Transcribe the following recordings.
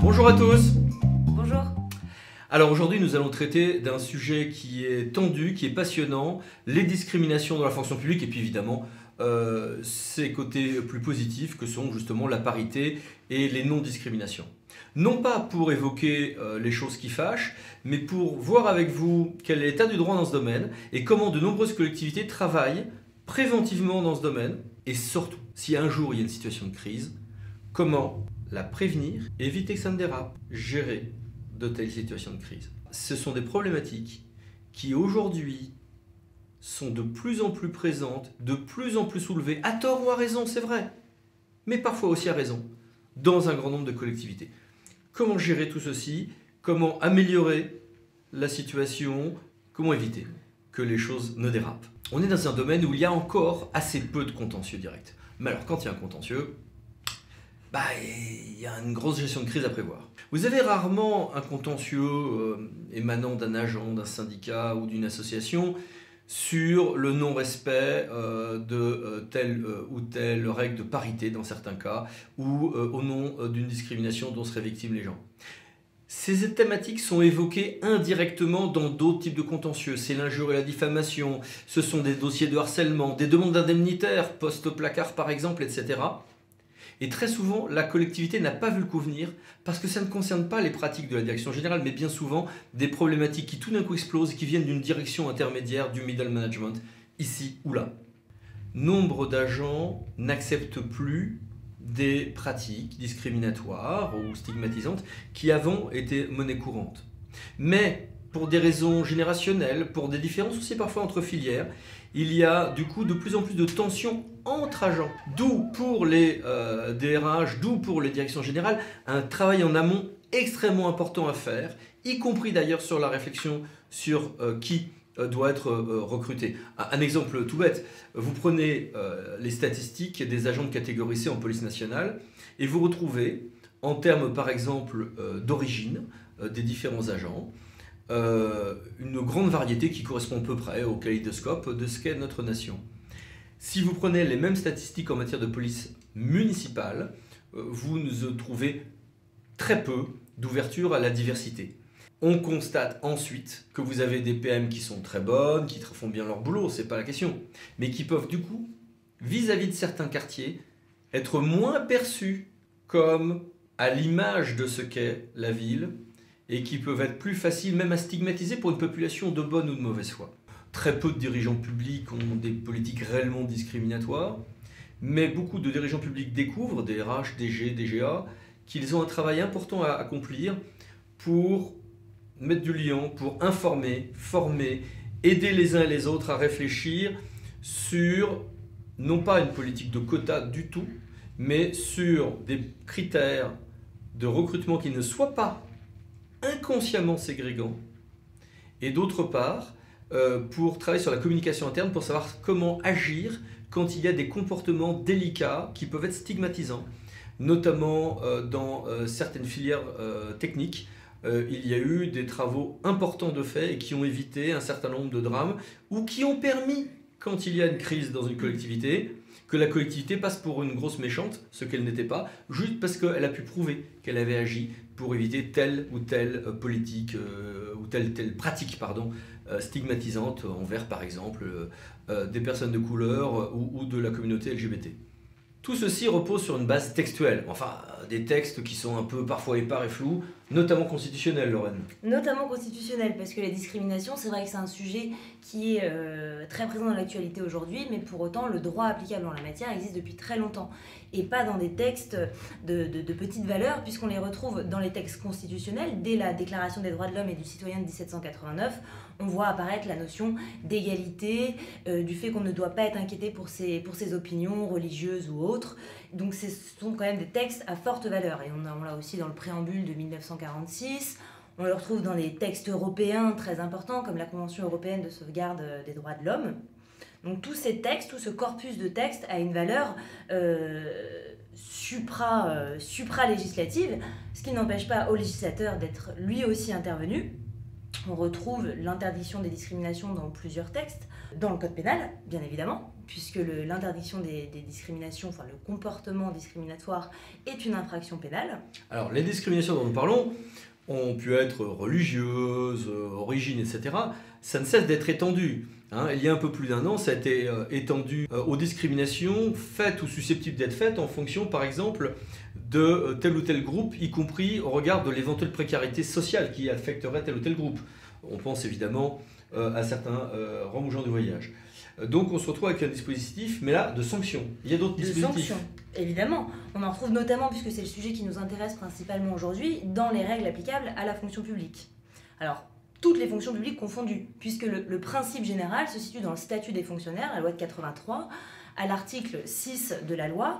Bonjour à tous. Bonjour. Alors aujourd'hui nous allons traiter d'un sujet qui est tendu, qui est passionnant, les discriminations dans la fonction publique et puis évidemment ces côtés plus positifs que sont justement la parité et les non-discriminations. Non pas pour évoquer les choses qui fâchent, mais pour voir avec vous quel est l'état du droit dans ce domaine et comment de nombreuses collectivités travaillent préventivement dans ce domaine et surtout, si un jour il y a une situation de crise, comment la prévenir, éviter que ça ne dérape, gérer de telles situations de crise. Ce sont des problématiques qui aujourd'hui sont de plus en plus présentes, de plus en plus soulevées, à tort ou à raison, c'est vrai, mais parfois aussi à raison, dans un grand nombre de collectivités. Comment gérer tout ceci? Comment améliorer la situation? Comment éviter que les choses ne dérapent? On est dans un domaine où il y a encore assez peu de contentieux directs. Mais alors quand il y a un contentieux, il y a une grosse gestion de crise à prévoir. Vous avez rarement un contentieux émanant d'un agent, d'un syndicat ou d'une association sur le non-respect de telle ou telle règle de parité dans certains cas ou au nom d'une discrimination dont seraient victimes les gens. Ces thématiques sont évoquées indirectement dans d'autres types de contentieux. C'est l'injure et la diffamation, ce sont des dossiers de harcèlement, des demandes indemnitaires, post-placard par exemple, etc. Et très souvent, la collectivité n'a pas vu le coup venir parce que ça ne concerne pas les pratiques de la direction générale, mais bien souvent des problématiques qui tout d'un coup explosent et qui viennent d'une direction intermédiaire, du middle management, ici ou là. Nombre d'agents n'acceptent plus des pratiques discriminatoires ou stigmatisantes qui avant étaient monnaie courante. Mais pour des raisons générationnelles, pour des différences aussi parfois entre filières, il y a du coup de plus en plus de tensions entre agents. D'où pour les DRH, d'où pour les directions générales, un travail en amont extrêmement important à faire, y compris d'ailleurs sur la réflexion sur qui doit être recruté. Un exemple tout bête, vous prenez les statistiques des agents de catégorie C en police nationale et vous retrouvez, en termes par exemple d'origine des différents agents, une grande variété qui correspond à peu près au kaléidoscope de ce qu'est notre nation. Si vous prenez les mêmes statistiques en matière de police municipale, vous trouvez très peu d'ouverture à la diversité. On constate ensuite que vous avez des PM qui sont très bonnes, qui font bien leur boulot, c'est pas la question, mais qui peuvent du coup, vis-à-vis de certains quartiers, être moins perçus comme à l'image de ce qu'est la ville, et qui peuvent être plus faciles même à stigmatiser pour une population de bonne ou de mauvaise foi. Très peu de dirigeants publics ont des politiques réellement discriminatoires, mais beaucoup de dirigeants publics découvrent, des RH, DG, DGA, qu'ils ont un travail important à accomplir pour mettre du lien, pour informer, former, aider les uns et les autres à réfléchir sur, non pas une politique de quotas du tout, mais sur des critères de recrutement qui ne soient pas inconsciemment ségrégants, et d'autre part, pour travailler sur la communication interne, pour savoir comment agir quand il y a des comportements délicats qui peuvent être stigmatisants, notamment dans certaines filières techniques. Il y a eu des travaux importants de fait et qui ont évité un certain nombre de drames ou qui ont permis, quand il y a une crise dans une collectivité, que la collectivité passe pour une grosse méchante, ce qu'elle n'était pas, juste parce qu'elle a pu prouver qu'elle avait agi pour éviter telle ou telle politique ou telle pratique stigmatisante envers par exemple des personnes de couleur ou de la communauté LGBT. Tout ceci repose sur une base textuelle, enfin des textes qui sont un peu parfois épars et flous, notamment constitutionnels, Lorraine. Notamment constitutionnels, parce que la discrimination, c'est vrai que c'est un sujet qui est très présent dans l'actualité aujourd'hui, mais pour autant, le droit applicable en la matière existe depuis très longtemps, et pas dans des textes de petite valeur, puisqu'on les retrouve dans les textes constitutionnels. Dès la Déclaration des droits de l'homme et du citoyen de 1789, on voit apparaître la notion d'égalité, du fait qu'on ne doit pas être inquiété pour ses opinions religieuses ou autres. Donc ce sont quand même des textes à forte valeur. Et on l'a aussi dans le préambule de 1946. On le retrouve dans les textes européens très importants, comme la Convention européenne de sauvegarde des droits de l'homme. Donc tous ces textes, tout ce corpus de textes a une valeur supra-législative, ce qui n'empêche pas au législateur d'être lui aussi intervenu. On retrouve l'interdiction des discriminations dans plusieurs textes, dans le code pénal, bien évidemment, puisque l'interdiction des discriminations, enfin le comportement discriminatoire est une infraction pénale. Alors les discriminations dont nous parlons ont pu être religieuses, origine, etc. Ça ne cesse d'être étendu. Il y a un peu plus d'1 an, ça a été étendu aux discriminations faites ou susceptibles d'être faites en fonction, par exemple, de tel ou tel groupe, y compris au regard de l'éventuelle précarité sociale qui affecterait tel ou tel groupe. On pense évidemment à certains Roms ou gens du voyage. Donc on se retrouve avec un dispositif, mais là, de sanctions. Il y a d'autres dispositifs. De sanctions, évidemment. On en retrouve notamment, puisque c'est le sujet qui nous intéresse principalement aujourd'hui, dans les règles applicables à la fonction publique. Alors, toutes les fonctions publiques confondues, puisque le principe général se situe dans le statut des fonctionnaires, la loi de 83, à l'article 6 de la loi,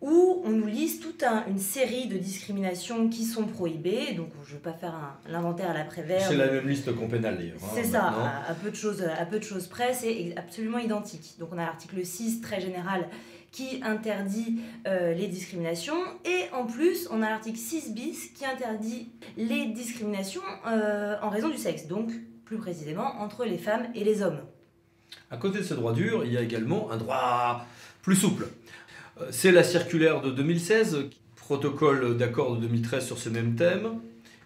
où on nous liste toute une série de discriminations qui sont prohibées. Donc je ne vais pas faire l'inventaire à la Prévert. C'est la même liste qu'en pénal d'ailleurs. C'est ça, à peu de choses près, c'est absolument identique. Donc on a l'article 6 très général qui interdit les discriminations. Et en plus, on a l'article 6 bis qui interdit les discriminations en raison du sexe. Donc plus précisément entre les femmes et les hommes. À côté de ce droit dur, il y a également un droit plus souple. C'est la circulaire de 2016, protocole d'accord de 2013 sur ce même thème,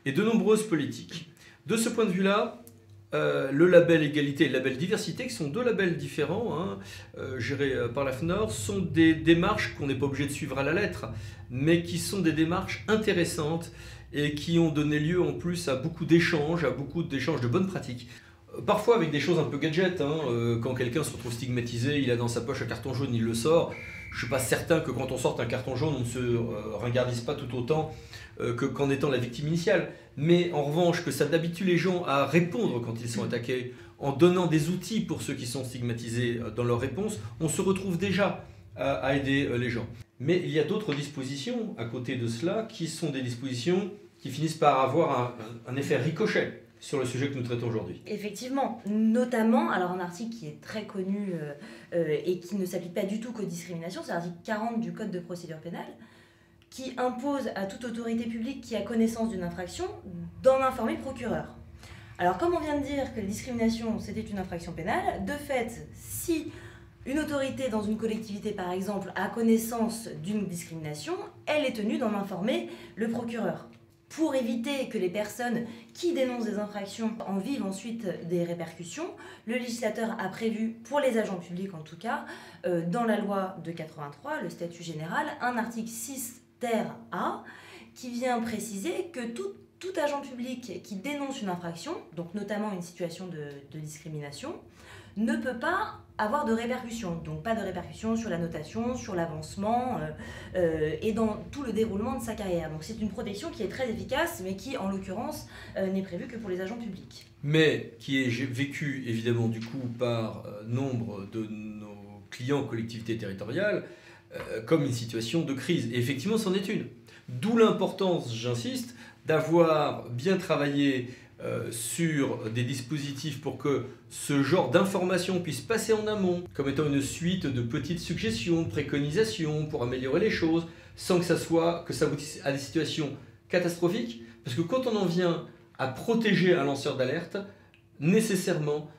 et de nombreuses politiques. De ce point de vue-là, le label égalité et le label diversité, qui sont deux labels différents, gérés par la FNOR, sont des démarches qu'on n'est pas obligé de suivre à la lettre, mais qui sont des démarches intéressantes et qui ont donné lieu en plus à beaucoup d'échanges de bonnes pratiques. Parfois avec des choses un peu gadget, quand quelqu'un se retrouve stigmatisé, il a dans sa poche un carton jaune, il le sort. Je ne suis pas certain que quand on sort un carton jaune, on ne se ringardise pas tout autant qu'en étant la victime initiale. Mais en revanche, que ça habitue les gens à répondre quand ils sont attaqués, en donnant des outils pour ceux qui sont stigmatisés dans leur réponse, on se retrouve déjà à aider les gens. Mais il y a d'autres dispositions à côté de cela qui sont des dispositions qui finissent par avoir un effet ricochet sur le sujet que nous traitons aujourd'hui. Effectivement, notamment, alors un article qui est très connu et qui ne s'applique pas du tout qu'aux discriminations, c'est l'article 40 du Code de procédure pénale, qui impose à toute autorité publique qui a connaissance d'une infraction d'en informer le procureur. Alors comme on vient de dire que la discrimination c'était une infraction pénale, de fait, si une autorité dans une collectivité par exemple a connaissance d'une discrimination, elle est tenue d'en informer le procureur. Pour éviter que les personnes qui dénoncent des infractions en vivent ensuite des répercussions, le législateur a prévu, pour les agents publics en tout cas, dans la loi de 83, le statut général, un article 6 ter A qui vient préciser que tout agent public qui dénonce une infraction, donc notamment une situation de discrimination, ne peut pas avoir de répercussions. Donc pas de répercussions sur la notation, sur l'avancement et dans tout le déroulement de sa carrière. Donc c'est une protection qui est très efficace, mais qui en l'occurrence n'est prévue que pour les agents publics. Mais qui est vécue évidemment du coup par nombre de nos clients collectivités territoriales comme une situation de crise. Et effectivement c'en est une. D'où l'importance, j'insiste, d'avoir bien travaillé sur des dispositifs pour que ce genre d'informations puisse passer en amont, comme étant une suite de petites suggestions, de préconisations pour améliorer les choses, sans que ça aboutisse à des situations catastrophiques. Parce que quand on en vient à protéger un lanceur d'alerte, nécessairement,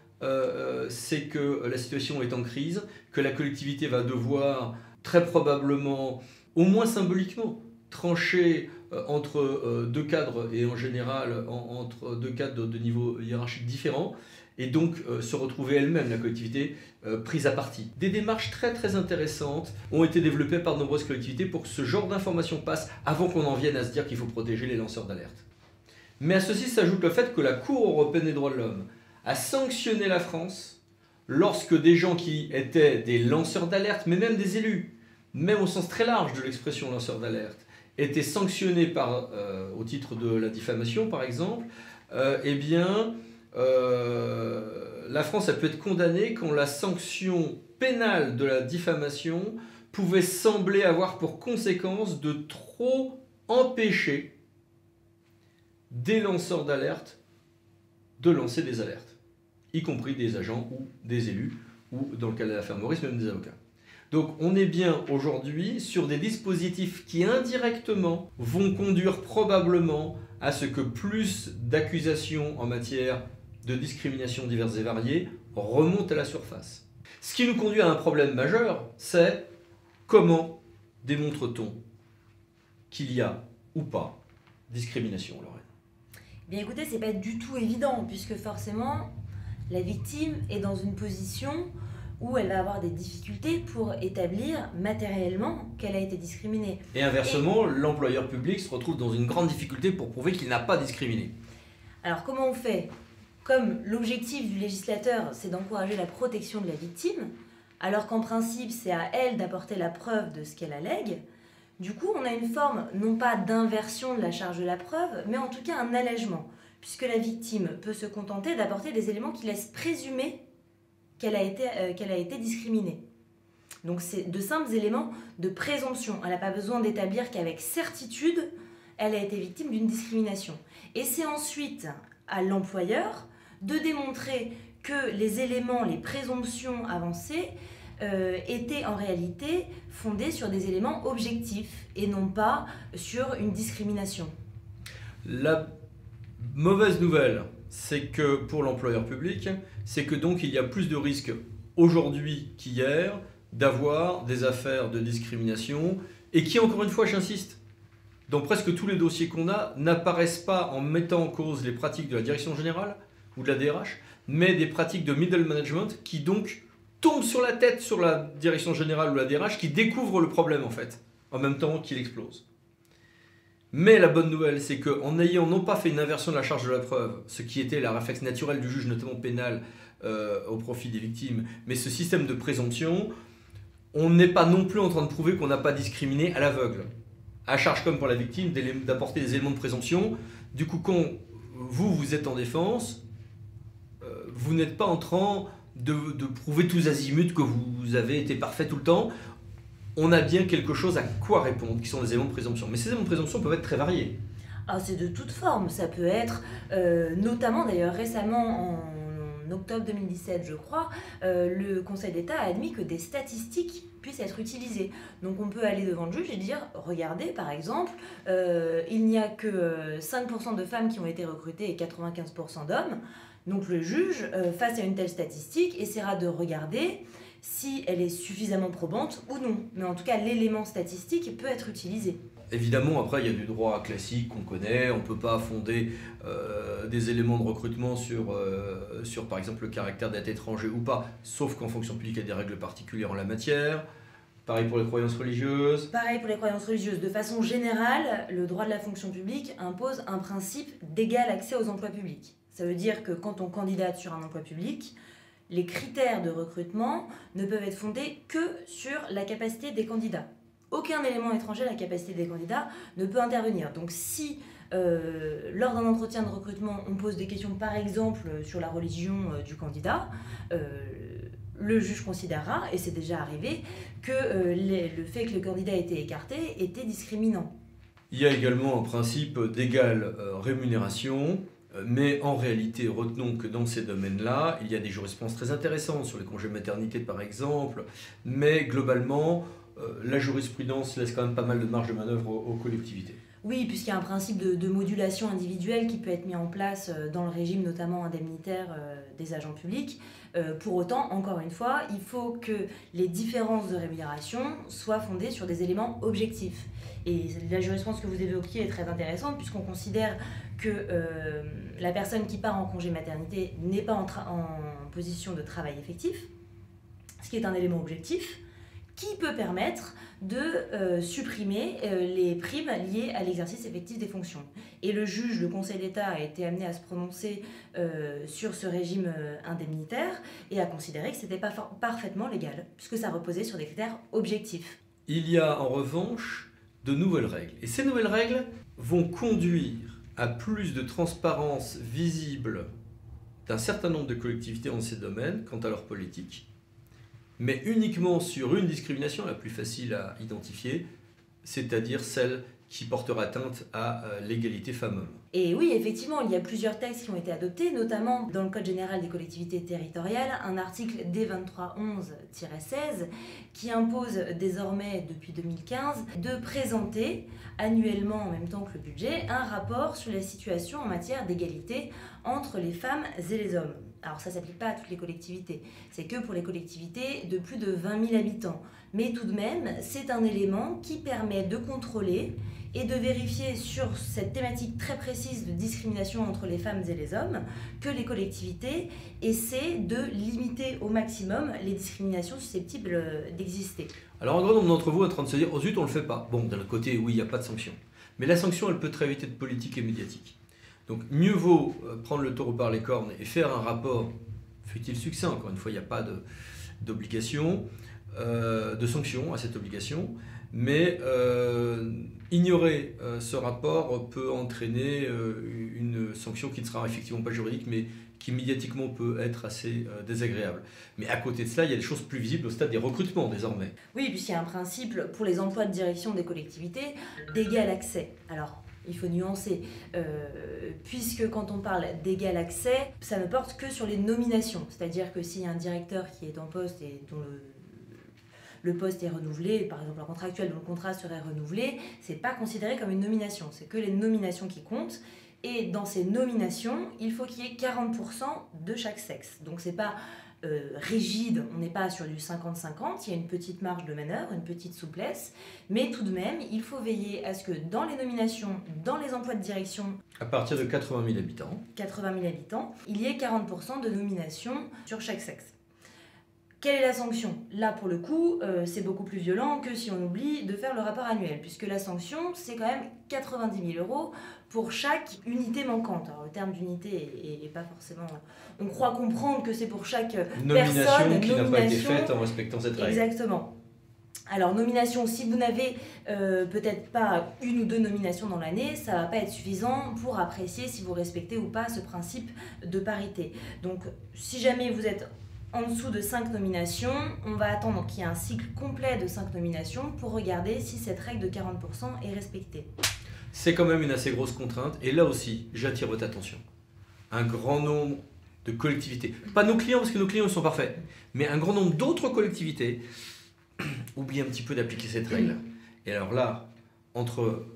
c'est que la situation est en crise, que la collectivité va devoir très probablement, au moins symboliquement, trancher entre deux cadres et en général entre deux cadres de niveau hiérarchique différents et donc se retrouver elle-même, la collectivité, prise à partie. Des démarches très intéressantes ont été développées par de nombreuses collectivités pour que ce genre d'informations passe avant qu'on en vienne à se dire qu'il faut protéger les lanceurs d'alerte. Mais à ceci s'ajoute le fait que la Cour européenne des droits de l'homme a sanctionné la France lorsque des gens qui étaient des lanceurs d'alerte, mais même des élus, même au sens très large de l'expression lanceur d'alerte, étaient sanctionnés au titre de la diffamation par exemple, la France a pu être condamnée quand la sanction pénale de la diffamation pouvait sembler avoir pour conséquence de trop empêcher des lanceurs d'alerte de lancer des alertes, y compris des agents ou des élus, ou dans le cas de l'affaire Maurice, même des avocats. Donc on est bien aujourd'hui sur des dispositifs qui indirectement vont conduire probablement à ce que plus d'accusations en matière de discrimination diverses et variées remontent à la surface. Ce qui nous conduit à un problème majeur, c'est comment démontre-t-on qu'il y a ou pas discrimination, Lorraine? Bien écoutez, c'est pas du tout évident, puisque forcément, la victime est dans une position où elle va avoir des difficultés pour établir matériellement qu'elle a été discriminée. Et inversement, l'employeur public se retrouve dans une grande difficulté pour prouver qu'il n'a pas discriminé. Alors comment on fait? Comme l'objectif du législateur, c'est d'encourager la protection de la victime, alors qu'en principe, c'est à elle d'apporter la preuve de ce qu'elle allègue, du coup, on a une forme, non pas d'inversion de la charge de la preuve, mais en tout cas un allègement, puisque la victime peut se contenter d'apporter des éléments qui laissent présumer qu'elle a été discriminée. Donc c'est de simples éléments de présomption. Elle n'a pas besoin d'établir qu'avec certitude, elle a été victime d'une discrimination. Et c'est ensuite à l'employeur de démontrer que les éléments, les présomptions avancées étaient en réalité fondés sur des éléments objectifs et non pas sur une discrimination. La mauvaise nouvelle, c'est que pour l'employeur public, c'est que donc il y a plus de risques aujourd'hui qu'hier d'avoir des affaires de discrimination et qui, encore une fois, j'insiste, dans presque tous les dossiers qu'on a, n'apparaissent pas en mettant en cause les pratiques de la direction générale ou de la DRH, mais des pratiques de middle management qui donc tombent sur la tête sur la direction générale ou la DRH qui découvre le problème en fait, en même temps qu'il explose. Mais la bonne nouvelle, c'est qu'en n'ayant non pas fait une inversion de la charge de la preuve, ce qui était la réflexe naturelle du juge, notamment pénal, au profit des victimes, mais ce système de présomption, on n'est pas non plus en train de prouver qu'on n'a pas discriminé à l'aveugle. À charge comme pour la victime d'apporter des éléments de présomption. Du coup, quand vous êtes en défense, vous n'êtes pas en train de prouver tous azimuts que vous avez été parfait tout le temps. On a bien quelque chose à quoi répondre, qui sont les éléments de présomption. Mais ces éléments de présomption peuvent être très variés. Ah, c'est de toute forme, ça peut être, notamment d'ailleurs récemment en octobre 2017 je crois, le Conseil d'État a admis que des statistiques puissent être utilisées. Donc on peut aller devant le juge et dire, regardez par exemple, il n'y a que 5% de femmes qui ont été recrutées et 95% d'hommes. Donc le juge, face à une telle statistique, essaiera de regarder si elle est suffisamment probante ou non. Mais en tout cas, l'élément statistique peut être utilisé. Évidemment, après, il y a du droit classique qu'on connaît. On ne peut pas fonder des éléments de recrutement sur, par exemple, le caractère d'être étranger ou pas, sauf qu'en fonction publique, il y a des règles particulières en la matière. Pareil pour les croyances religieuses. Pareil pour les croyances religieuses. De façon générale, le droit de la fonction publique impose un principe d'égal accès aux emplois publics. Ça veut dire que quand on candidate sur un emploi public, les critères de recrutement ne peuvent être fondés que sur la capacité des candidats. Aucun élément étranger à la capacité des candidats ne peut intervenir. Donc si, lors d'un entretien de recrutement, on pose des questions par exemple sur la religion du candidat, le juge considérera, et c'est déjà arrivé, que le fait que le candidat ait été écarté était discriminant. Il y a également un principe d'égale rémunération. Mais en réalité, retenons que dans ces domaines-là, il y a des jurisprudences très intéressantes sur les congés maternité par exemple, mais globalement, la jurisprudence laisse quand même pas mal de marge de manœuvre aux collectivités. Oui, puisqu'il y a un principe de modulation individuelle qui peut être mis en place dans le régime notamment indemnitaire des agents publics. Pour autant, encore une fois, il faut que les différences de rémunération soient fondées sur des éléments objectifs. Et la jurisprudence que vous évoquiez est très intéressante puisqu'on considère que la personne qui part en congé maternité n'est pas en position de travail effectif, ce qui est un élément objectif, qui peut permettre de supprimer les primes liées à l'exercice effectif des fonctions. Et le juge, le Conseil d'État, a été amené à se prononcer sur ce régime indemnitaire et a considéré que ce n'était pas parfaitement légal, puisque ça reposait sur des critères objectifs. Il y a en revanche de nouvelles règles. Et ces nouvelles règles vont conduire à plus de transparence visible d'un certain nombre de collectivités dans ces domaines quant à leur politique, mais uniquement sur une discrimination la plus facile à identifier, c'est-à-dire celle qui portera atteinte à l'égalité femmes-hommes. Et oui, effectivement, il y a plusieurs textes qui ont été adoptés, notamment dans le Code général des collectivités territoriales, un article D2311-16 qui impose désormais, depuis 2015, de présenter annuellement, en même temps que le budget, un rapport sur la situation en matière d'égalité entre les femmes et les hommes. Alors ça ne s'applique pas à toutes les collectivités, c'est que pour les collectivités de plus de 20 000 habitants. Mais tout de même, c'est un élément qui permet de contrôler et de vérifier sur cette thématique très précise de discrimination entre les femmes et les hommes que les collectivités essaient de limiter au maximum les discriminations susceptibles d'exister. Alors un grand nombre d'entre vous est en train de se dire « Oh zut, on ne le fait pas ». Bon, d'un autre côté, oui, il n'y a pas de sanction. Mais la sanction, elle peut très vite être politique et médiatique. Donc mieux vaut prendre le taureau par les cornes et faire un rapport, fut-il succinct, encore une fois, il n'y a pas d'obligation, de sanction à cette obligation, mais ignorer ce rapport peut entraîner une sanction qui ne sera effectivement pas juridique, mais qui médiatiquement peut être assez désagréable. Mais à côté de cela, il y a des choses plus visibles au stade des recrutements désormais. Oui, puisqu'il y a un principe pour les emplois de direction des collectivités d'égal accès. Alors, il faut nuancer, puisque quand on parle d'égal accès, ça ne porte que sur les nominations. C'est-à-dire que s'il y a un directeur qui est en poste et dont le poste est renouvelé, par exemple un contractuel dont le contrat serait renouvelé, c'est pas considéré comme une nomination, c'est que les nominations qui comptent. Et dans ces nominations, il faut qu'il y ait 40% de chaque sexe. Donc c'est pas rigide, on n'est pas sur du 50-50, il y a une petite marge de manœuvre, une petite souplesse, mais tout de même, il faut veiller à ce que dans les nominations, dans les emplois de direction, à partir de 80 000 habitants, il y ait 40% de nominations sur chaque sexe. Quelle est la sanction? Là, pour le coup, c'est beaucoup plus violent que si on oublie de faire le rapport annuel, puisque la sanction, c'est quand même 90 000 € pour chaque unité manquante. Alors, le terme d'unité est pas forcément... On croit comprendre que c'est pour chaque nomination qui n'a pas été faite en respectant cette règle. Exactement. Alors, nomination, si vous n'avez peut-être pas une ou deux nominations dans l'année, ça ne va pas être suffisant pour apprécier si vous respectez ou pas ce principe de parité. Donc, si jamais vous êtes en dessous de 5 nominations, on va attendre qu'il y ait un cycle complet de 5 nominations pour regarder si cette règle de 40% est respectée. C'est quand même une assez grosse contrainte, et là aussi, j'attire votre attention. Un grand nombre de collectivités, pas nos clients parce que nos clients ils sont parfaits, mais un grand nombre d'autres collectivités oublient un petit peu d'appliquer cette règle. Et alors là, entre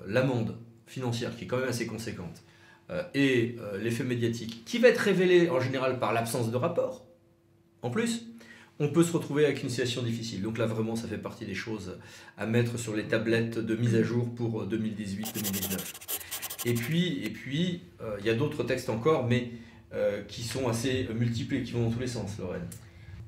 l'amende financière qui est quand même assez conséquente et l'effet médiatique qui va être révélé en général par l'absence de rapport, en plus, on peut se retrouver avec une situation difficile. Donc là, vraiment, ça fait partie des choses à mettre sur les tablettes de mise à jour pour 2018-2019. Et puis, il y a d'autres textes encore, mais qui sont assez multiples et qui vont dans tous les sens, Lorraine.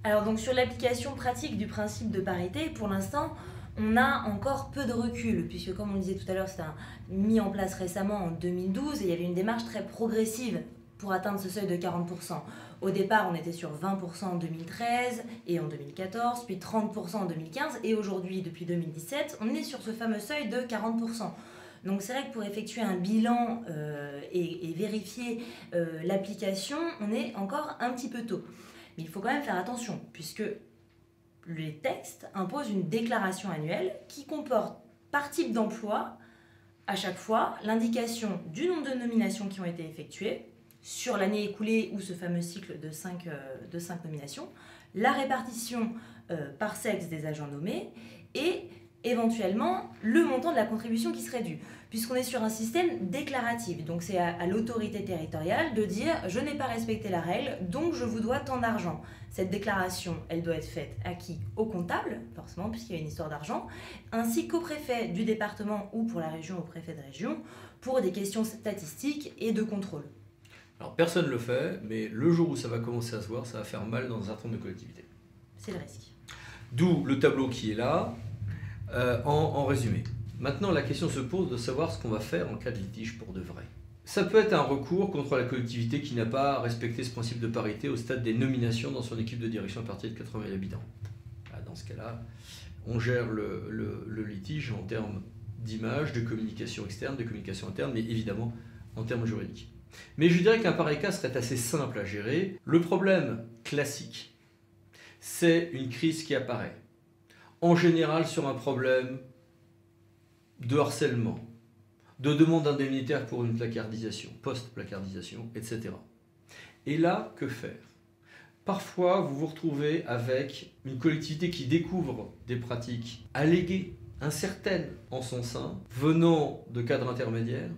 Alors donc sur l'application pratique du principe de parité, pour l'instant, on a encore peu de recul, puisque comme on le disait tout à l'heure, c'était mis en place récemment en 2012, et il y avait une démarche très progressive pour atteindre ce seuil de 40%. Au départ, on était sur 20% en 2013 et en 2014, puis 30% en 2015, et aujourd'hui, depuis 2017, on est sur ce fameux seuil de 40%. Donc c'est vrai que pour effectuer un bilan et vérifier l'application, on est encore un petit peu tôt. Mais il faut quand même faire attention, puisque les textes imposent une déclaration annuelle qui comporte par type d'emploi, à chaque fois, l'indication du nombre de nominations qui ont été effectuées, sur l'année écoulée ou ce fameux cycle de 5 nominations, la répartition par sexe des agents nommés et éventuellement le montant de la contribution qui serait due, puisqu'on est sur un système déclaratif. Donc c'est à l'autorité territoriale de dire « je n'ai pas respecté la règle, donc je vous dois tant d'argent ». Cette déclaration, elle doit être faite à qui? Au comptable, forcément, puisqu'il y a une histoire d'argent, ainsi qu'au préfet du département ou pour la région, au préfet de région, pour des questions statistiques et de contrôle. Alors personne ne le fait, mais le jour où ça va commencer à se voir, ça va faire mal dans un certain nombre de collectivités. C'est le risque. D'où le tableau qui est là, en résumé. Maintenant, la question se pose de savoir ce qu'on va faire en cas de litige pour de vrai. Ça peut être un recours contre la collectivité qui n'a pas respecté ce principe de parité au stade des nominations dans son équipe de direction à partir de 80 000 habitants. Dans ce cas-là, on gère le litige en termes d'image, de communication externe, de communication interne, mais évidemment en termes juridiques. Mais je dirais qu'un pareil cas serait assez simple à gérer. Le problème classique, c'est une crise qui apparaît. En général sur un problème de harcèlement, de demande indemnitaire pour une placardisation, post-placardisation, etc. Et là, que faire? Parfois, vous vous retrouvez avec une collectivité qui découvre des pratiques alléguées, incertaines en son sein, venant de cadres intermédiaires,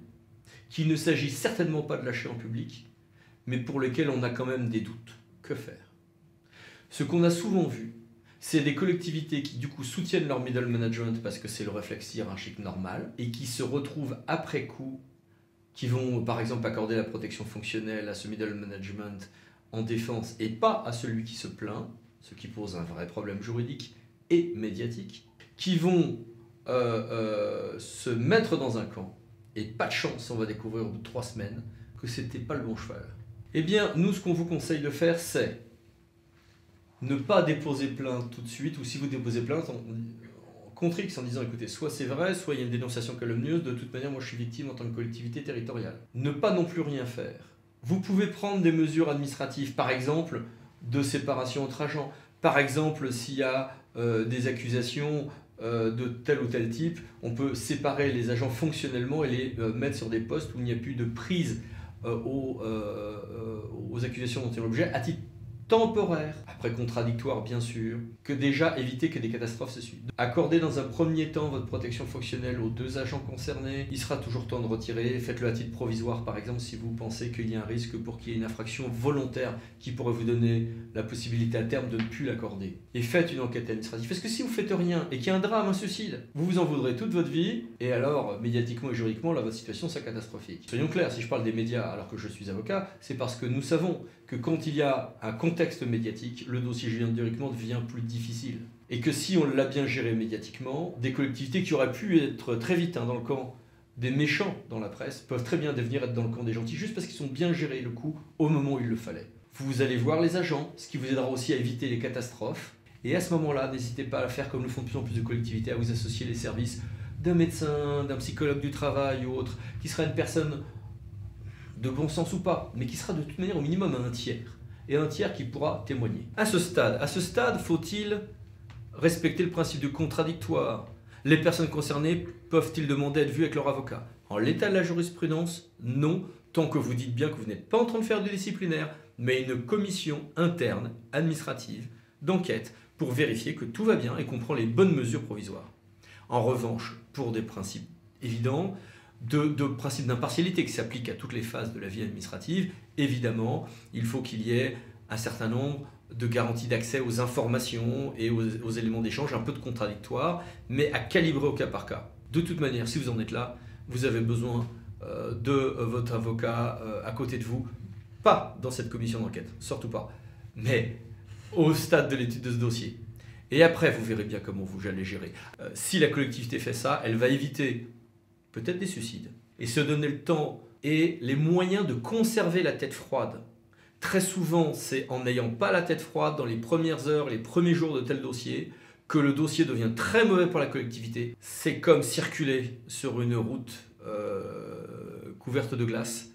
qu'il ne s'agit certainement pas de lâcher en public, mais pour lesquels on a quand même des doutes. Que faire? Ce qu'on a souvent vu, c'est des collectivités qui du coup soutiennent leur middle management parce que c'est le réflexe hiérarchique normal et qui se retrouvent après coup, qui vont par exemple accorder la protection fonctionnelle à ce middle management en défense et pas à celui qui se plaint, ce qui pose un vrai problème juridique et médiatique, qui vont se mettre dans un camp et pas de chance, on va découvrir au bout de 3 semaines que c'était pas le bon cheval. Eh bien, nous, ce qu'on vous conseille de faire, c'est ne pas déposer plainte tout de suite, ou si vous déposez plainte, en contre X en disant, écoutez, soit c'est vrai, soit il y a une dénonciation calomnieuse, de toute manière, moi je suis victime en tant que collectivité territoriale. Ne pas non plus rien faire. Vous pouvez prendre des mesures administratives, par exemple, de séparation entre agents. Par exemple, s'il y a des accusations de tel ou tel type, on peut séparer les agents fonctionnellement et les mettre sur des postes où il n'y a plus de prise aux accusations dont ils ont l'objet, à titre temporaire, après contradictoire bien sûr, que déjà éviter que des catastrophes se suivent. Accordez dans un premier temps votre protection fonctionnelle aux 2 agents concernés, il sera toujours temps de retirer, faites-le à titre provisoire par exemple si vous pensez qu'il y a un risque pour qu'il y ait une infraction volontaire qui pourrait vous donner la possibilité à terme de ne plus l'accorder. Et faites une enquête administrative, parce que si vous faites rien et qu'il y a un drame, un suicide, vous vous en voudrez toute votre vie, et alors médiatiquement et juridiquement, là votre situation sera catastrophique. Soyons clairs, si je parle des médias alors que je suis avocat, c'est parce que nous savons que quand il y a un contexte médiatique, le dossier juridiquement devient plus difficile. Et que si on l'a bien géré médiatiquement, des collectivités qui auraient pu être très vite dans le camp des méchants dans la presse, peuvent très bien devenir être dans le camp des gentils, juste parce qu'ils ont bien géré le coup au moment où il le fallait. Vous allez voir les agents, ce qui vous aidera aussi à éviter les catastrophes. Et à ce moment-là, n'hésitez pas à faire comme le font de plus en plus de collectivités, à vous associer les services d'un médecin, d'un psychologue du travail ou autre, qui sera une personne de bon sens ou pas, mais qui sera de toute manière au minimum un tiers, et un tiers qui pourra témoigner. À ce stade, faut-il respecter le principe du contradictoire? Les personnes concernées peuvent-ils demander à être vues avec leur avocat? En l'état de la jurisprudence, non, tant que vous dites bien que vous n'êtes pas en train de faire du disciplinaire, mais une commission interne, administrative, d'enquête, pour vérifier que tout va bien et qu'on prend les bonnes mesures provisoires. En revanche, pour des principes évidents, de principe d'impartialité qui s'applique à toutes les phases de la vie administrative, évidemment, il faut qu'il y ait un certain nombre de garanties d'accès aux informations et aux éléments d'échange, un peu de contradictoire, mais à calibrer au cas par cas. De toute manière, si vous en êtes là, vous avez besoin de votre avocat à côté de vous, pas dans cette commission d'enquête, surtout pas, mais au stade de l'étude de ce dossier. Et après, vous verrez bien comment vous allez gérer. Si la collectivité fait ça, elle va éviter peut-être des suicides, et se donner le temps et les moyens de conserver la tête froide. Très souvent, c'est en n'ayant pas la tête froide dans les premières heures, les premiers jours de tel dossier, que le dossier devient très mauvais pour la collectivité. C'est comme circuler sur une route couverte de glace.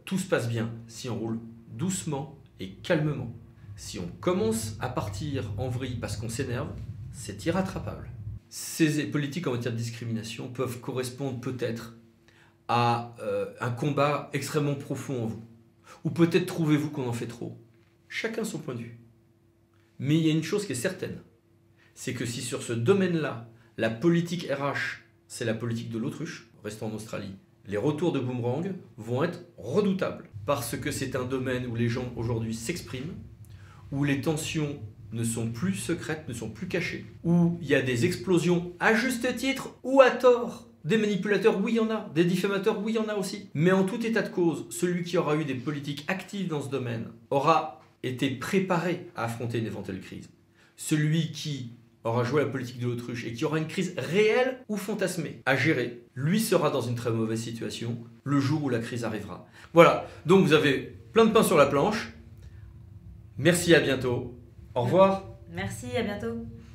Tout se passe bien si on roule doucement et calmement. Si on commence à partir en vrille parce qu'on s'énerve, c'est irrattrapable. Ces politiques en matière de discrimination peuvent correspondre peut-être à un combat extrêmement profond en vous. Ou peut-être trouvez-vous qu'on en fait trop. Chacun son point de vue. Mais il y a une chose qui est certaine, c'est que si sur ce domaine-là, la politique RH, c'est la politique de l'autruche, restant en Australie, les retours de boomerang vont être redoutables. Parce que c'est un domaine où les gens aujourd'hui s'expriment, où les tensions ne sont plus secrètes, ne sont plus cachées, où il y a des explosions à juste titre ou à tort. Des manipulateurs, oui, il y en a. Des diffamateurs, oui, il y en a aussi. Mais en tout état de cause, celui qui aura eu des politiques actives dans ce domaine aura été préparé à affronter une éventuelle crise. Celui qui aura joué la politique de l'autruche et qui aura une crise réelle ou fantasmée à gérer, lui sera dans une très mauvaise situation le jour où la crise arrivera. Voilà, donc vous avez plein de pain sur la planche. Merci, à bientôt. Au revoir. Merci, à bientôt.